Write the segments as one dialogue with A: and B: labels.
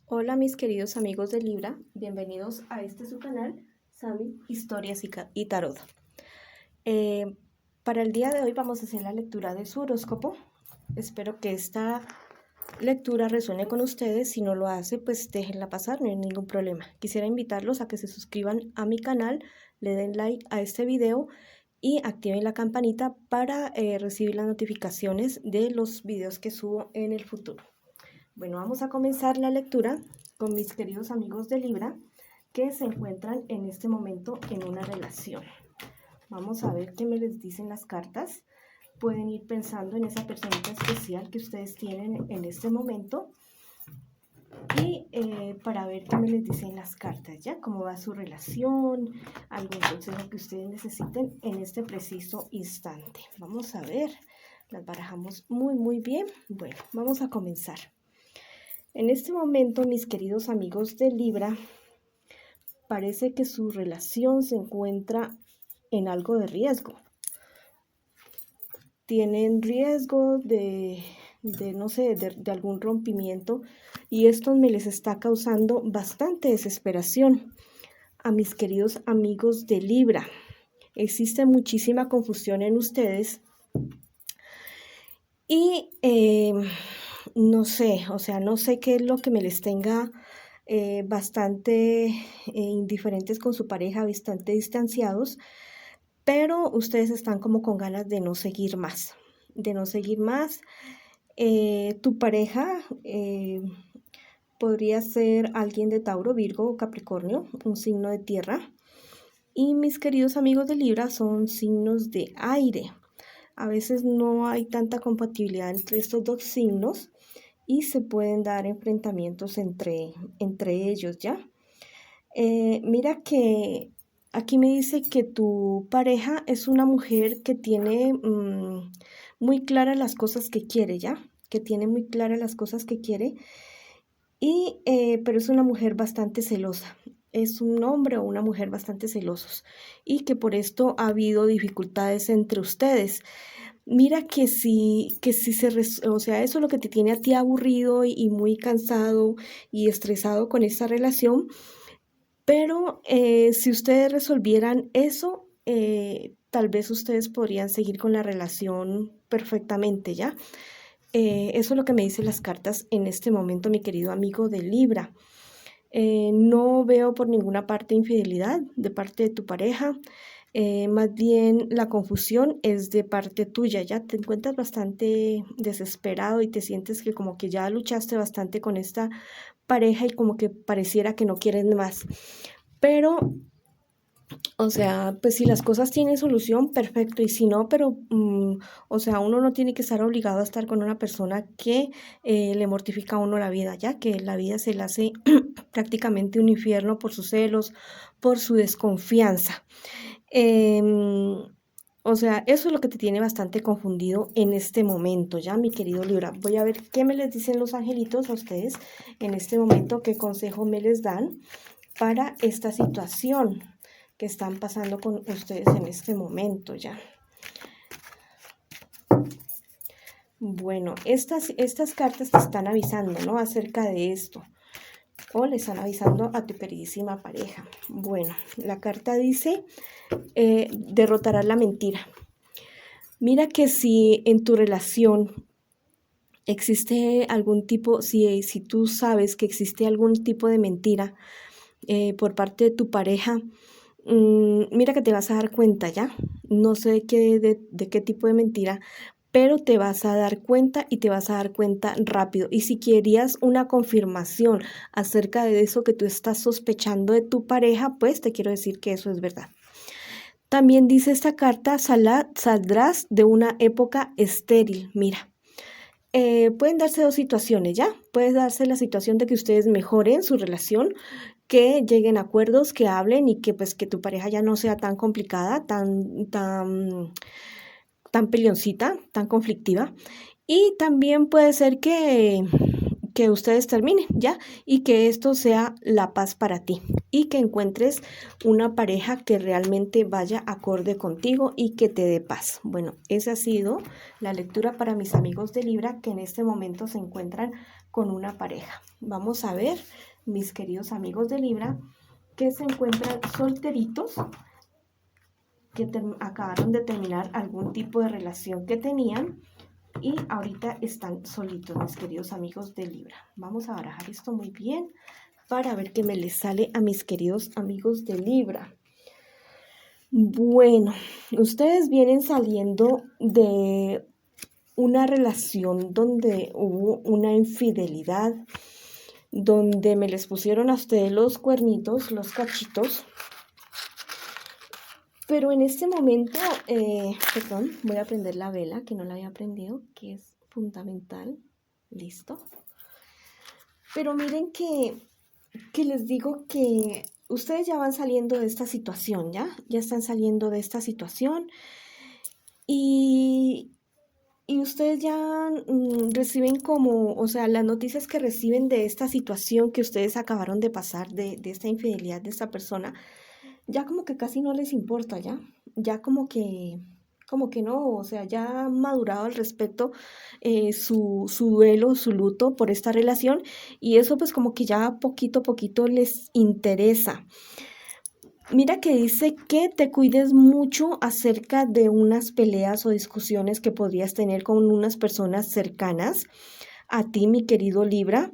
A: Hola mis queridos amigos de Libra, bienvenidos a su canal, Sami Historias y Tarot. Eh, para el día de hoy vamos a hacer la lectura de su horóscopo. Espero que esta lectura resuene con ustedes. Si no lo hace, pues déjenla pasar, no hay ningún problema. Quisiera invitarlos a que se suscriban a mi canal, le den like a este video y activen la campanita para recibir las notificaciones de los videos que subo en el futuro. Bueno, vamos a comenzar la lectura con mis queridos amigos de Libra que se encuentran en este momento en una relación. Vamos a ver qué me les dicen las cartas. Pueden ir pensando en esa personita especial que ustedes tienen en este momento y para ver qué me les dicen las cartas, ¿ya? Cómo va su relación, algún consejo que ustedes necesiten en este preciso instante. Vamos a ver, las barajamos muy bien. Bueno, vamos a comenzar. En este momento, mis queridos amigos de Libra, parece que su relación se encuentra en algo de riesgo. Tienen riesgo de no sé, de algún rompimiento, y esto me les está causando bastante desesperación a mis queridos amigos de Libra. Existe muchísima confusión en ustedes y no sé, no sé qué es lo que me les tenga bastante indiferentes con su pareja, bastante distanciados, pero ustedes están como con ganas de no seguir más, tu pareja podría ser alguien de Tauro, Virgo o Capricornio, un signo de tierra, y mis queridos amigos de Libra son signos de aire. A veces no hay tanta compatibilidad entre estos dos signos y se pueden dar enfrentamientos entre ellos, ¿ya? Mira que aquí me dice que tu pareja es una mujer que tiene muy claras las cosas que quiere, ¿ya? Que tiene muy claras las cosas que quiere, y, pero es una mujer bastante celosa. Es un hombre o una mujer bastante celosos y que por esto ha habido dificultades entre ustedes. Mira que si o sea, eso es lo que te tiene a ti aburrido y muy cansado y estresado con esta relación, pero si ustedes resolvieran eso, tal vez ustedes podrían seguir con la relación perfectamente, ¿ya? Eso es lo que me dicen las cartas en este momento, mi querido amigo de Libra. No veo por ninguna parte infidelidad de parte de tu pareja. Más bien la confusión es de parte tuya. Ya te encuentras bastante desesperado y te sientes que como que ya luchaste bastante con esta pareja y como que pareciera que no quieres más. Pero, o sea, pues si las cosas tienen solución, perfecto, y si no, pero, o sea, uno no tiene que estar obligado a estar con una persona que le mortifica a uno la vida, ya que la vida se le hace prácticamente un infierno por sus celos, por su desconfianza. O sea, eso es lo que te tiene bastante confundido en este momento, ya, mi querido Libra. Voy a ver qué me les dicen los angelitos a ustedes en este momento, qué consejo me les dan para esta situación que están pasando con ustedes en este momento, ya. Bueno, estas cartas te están avisando, ¿no? Acerca de esto. O le están avisando a tu queridísima pareja. Bueno, la carta dice, derrotarás la mentira. Mira que si en tu relación existe algún tipo, si tú sabes que existe algún tipo de mentira por parte de tu pareja, mira que te vas a dar cuenta, ¿ya? No sé de qué tipo de mentira, pero te vas a dar cuenta y te vas a dar cuenta rápido. Y si querías una confirmación acerca de eso que tú estás sospechando de tu pareja, pues te quiero decir que eso es verdad. También dice esta carta, saldrás de una época estéril. Mira, pueden darse dos situaciones, ¿ya? Puede darse la situación de que ustedes mejoren su relación, que lleguen a acuerdos, que hablen y que pues que tu pareja ya no sea tan complicada, tan peleoncita, tan conflictiva. Y también puede ser que ustedes terminen, ¿ya? Y que esto sea la paz para ti y que encuentres una pareja que realmente vaya acorde contigo y que te dé paz. Bueno, esa ha sido la lectura para mis amigos de Libra que en este momento se encuentran con una pareja. Vamos a ver, mis queridos amigos de Libra, que se encuentran solteritos, que acabaron de terminar algún tipo de relación que tenían y ahorita están solitos, mis queridos amigos de Libra. Vamos a barajar esto muy bien para ver qué me les sale a mis queridos amigos de Libra. Bueno, ustedes vienen saliendo de una relación donde hubo una infidelidad, donde me les pusieron a ustedes los cuernitos, los cachitos. Pero en este momento, perdón, voy a prender la vela, que no la había prendido, que es fundamental. Listo. Pero miren que les digo que ustedes ya van saliendo de esta situación, ¿ya? Ya están saliendo de esta situación y ustedes ya reciben como, o sea, las noticias que reciben de esta situación que ustedes acabaron de pasar, de esta infidelidad de esta persona, ya como que casi no les importa, ya como que no, o sea, ya han madurado al respecto su duelo, su luto por esta relación y eso pues como que ya poquito a poquito les interesa. Mira que dice que te cuides mucho acerca de unas peleas o discusiones que podrías tener con unas personas cercanas a ti, mi querido Libra,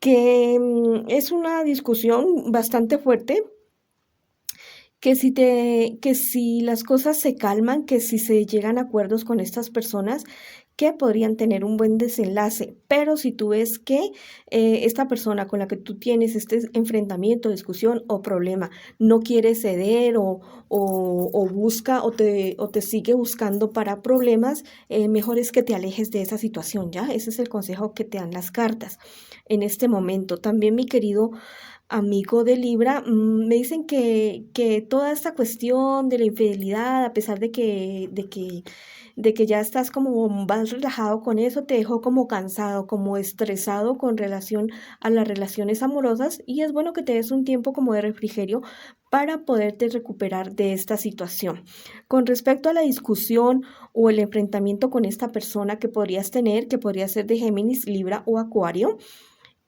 A: que es una discusión bastante fuerte, que si las cosas se calman, que si se llegan a acuerdos con estas personas, que podrían tener un buen desenlace. Pero si tú ves que esta persona con la que tú tienes este enfrentamiento, discusión o problema no quiere ceder o busca o te sigue buscando para problemas, mejor es que te alejes de esa situación, ¿ya? Ese es el consejo que te dan las cartas en este momento. También, mi querido amigo de Libra, me dicen que toda esta cuestión de la infidelidad, a pesar de que ya estás como más relajado con eso, te dejó como cansado, como estresado con relación a las relaciones amorosas y es bueno que te des un tiempo como de refrigerio para poderte recuperar de esta situación. Con respecto a la discusión o el enfrentamiento con esta persona que podrías tener, que podría ser de Géminis, Libra o Acuario,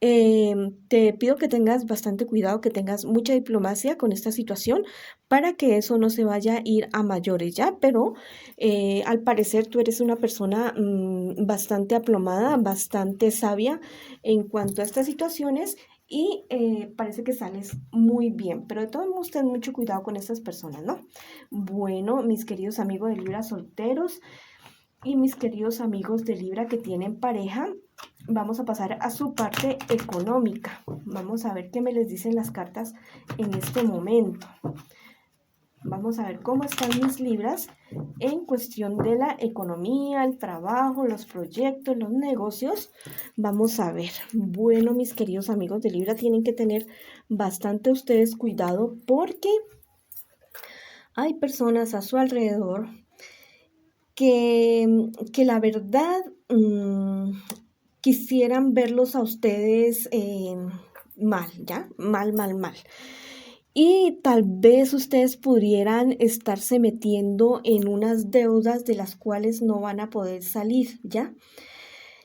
A: te pido que tengas bastante cuidado, que tengas mucha diplomacia con esta situación para que eso no se vaya a ir a mayores, ¿ya? Pero al parecer tú eres una persona bastante aplomada, bastante sabia en cuanto a estas situaciones y parece que sales muy bien, pero de todos modos ten mucho cuidado con estas personas, ¿no? Bueno, mis queridos amigos de Libra solteros y mis queridos amigos de Libra que tienen pareja, vamos a pasar a su parte económica. Vamos a ver qué me les dicen las cartas en este momento. Vamos a ver cómo están mis Libras en cuestión de la economía, el trabajo, los proyectos, los negocios. Vamos a ver. Bueno, mis queridos amigos de Libra, tienen que tener bastante ustedes cuidado porque hay personas a su alrededor que la verdad quisieran verlos a ustedes mal, ¿ya? Mal. Y tal vez ustedes pudieran estarse metiendo en unas deudas de las cuales no van a poder salir, ¿ya?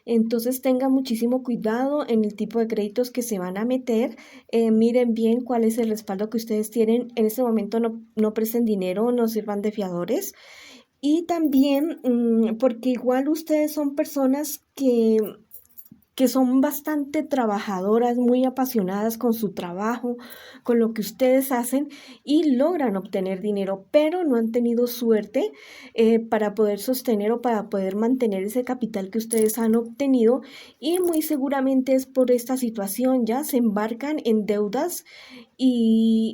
A: Entonces tengan muchísimo cuidado en el tipo de créditos que se van a meter. Miren bien cuál es el respaldo que ustedes tienen. En este momento no presten dinero, no sirvan de fiadores. Y también porque igual ustedes son personas que son bastante trabajadoras, muy apasionadas con su trabajo, con lo que ustedes hacen y logran obtener dinero, pero no han tenido suerte para poder sostener o para poder mantener ese capital que ustedes han obtenido y muy seguramente es por esta situación, ya se embarcan en deudas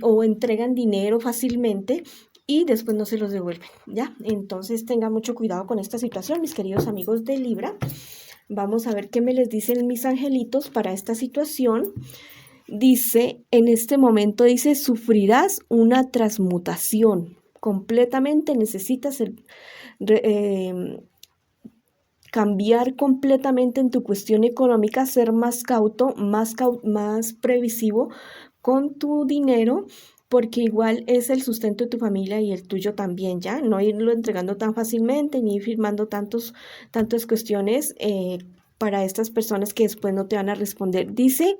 A: o entregan dinero fácilmente y después no se los devuelven, ¿ya? Entonces tengan mucho cuidado con esta situación, mis queridos amigos de Libra. Vamos a ver qué me les dicen mis angelitos para esta situación. Dice, en este momento dice, sufrirás una transmutación. Completamente necesitas cambiar completamente en tu cuestión económica, ser más cauto, más previsivo con tu dinero, porque igual es el sustento de tu familia y el tuyo también, ¿ya? No irlo entregando tan fácilmente, ni ir firmando tantas cuestiones para estas personas que después no te van a responder. Dice,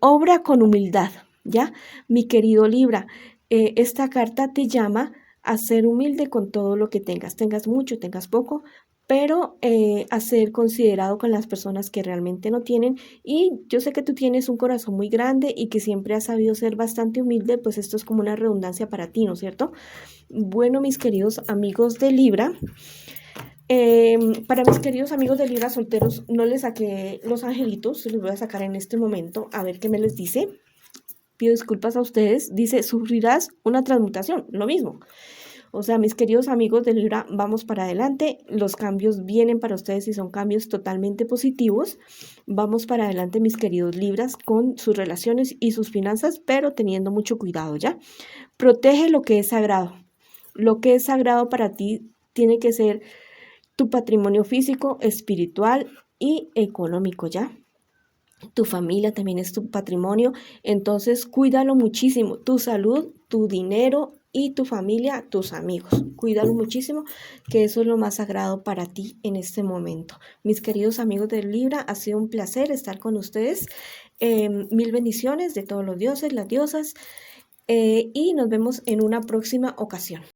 A: obra con humildad, ¿ya? Mi querido Libra, esta carta te llama a ser humilde con todo lo que tengas mucho, tengas poco, pero a ser considerado con las personas que realmente no tienen. Y yo sé que tú tienes un corazón muy grande y que siempre has sabido ser bastante humilde, pues esto es como una redundancia para ti, ¿no es cierto? Bueno, mis queridos amigos de Libra, para mis queridos amigos de Libra solteros, no les saqué los angelitos, los voy a sacar en este momento, a ver qué me les dice. Pido disculpas a ustedes. Dice, sufrirás una transmutación, lo mismo. O sea, mis queridos amigos de Libra, vamos para adelante. Los cambios vienen para ustedes y son cambios totalmente positivos. Vamos para adelante, mis queridos Libras, con sus relaciones y sus finanzas, pero teniendo mucho cuidado, ¿ya? Protege lo que es sagrado. Lo que es sagrado para ti tiene que ser tu patrimonio físico, espiritual y económico, ¿ya? Tu familia también es tu patrimonio, entonces cuídalo muchísimo, tu salud, tu dinero y tu familia, tus amigos. Cuídalo muchísimo, que eso es lo más sagrado para ti en este momento. Mis queridos amigos de Libra, ha sido un placer estar con ustedes. Mil bendiciones de todos los dioses, las diosas, y nos vemos en una próxima ocasión.